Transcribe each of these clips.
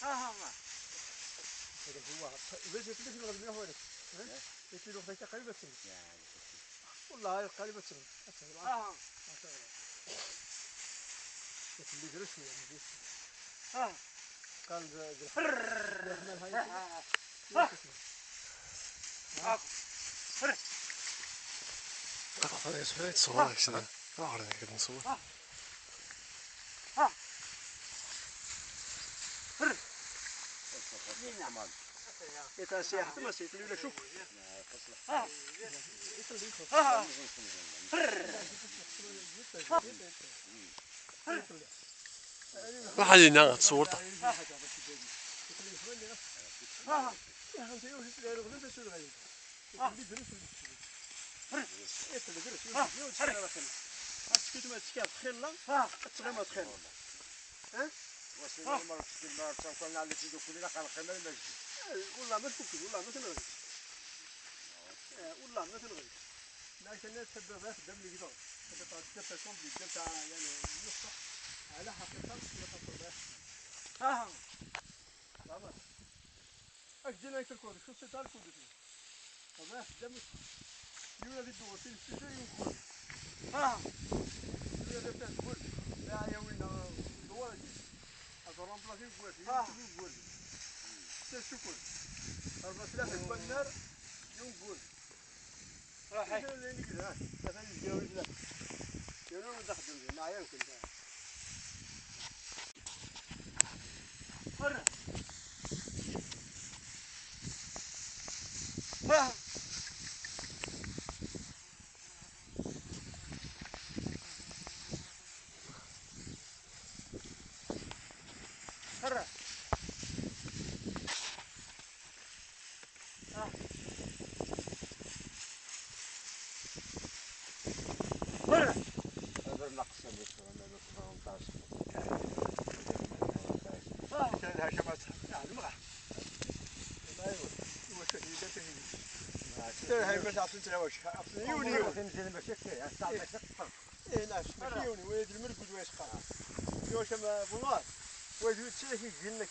ماما هو باش يفلك الغد من هونك يفلك الغد قريبة سنة والله قريبة سنة اللي درس يعني قال هذا يسوي تصور كذا راح كذا نصور إذا سيحت ما سيت ولا شوف ما حد ينام تصورته والله ما تفكر والله ما تنغري والله ما تنغري لكن الناس تحب ذاك الدم اللي يقدر تبقى كومبلي تبقى يعني نص على حقيقة ما تصل به تمام أجينا يتركون شو ستار كودي تمام دم يولا دي دور تيجي يوم يولا ده تقول لا يا وين دور دي أضرب بلاكي قوي يوم قوي شكرا الرسالة تكون النار يوم قول راح اللي كذا مثلا يجيو كذا يقولون دخل ما يمكن فرق فرق هذا النقص اللي كنا نقصه 18 كان لها شمس يعني ما ايوه وش هي هاي مش عارفين تلاوش يوني تنزل مشكل يعني تعال مشكل ايه ناس يوني ويد المرقد ويسقى يوش ما بنار ويد تشيك جنك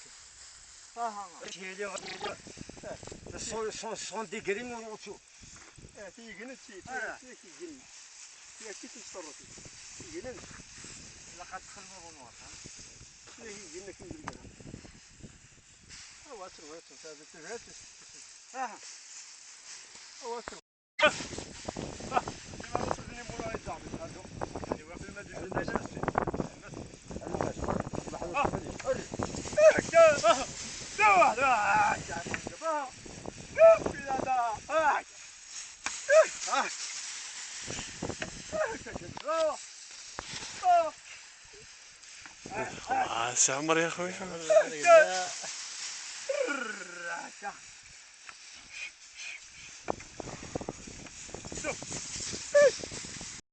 صون ديجرين وشو تيجي جنت تيجي جن يا كيف تصرفي جنن لقد خلوا بنور تيجي جنك من الجنة واسر هذا تبعت واسر لما وصلني مولاي زعبي هذا يعني وفي المدرسة خلاص يا عمر يا اخوي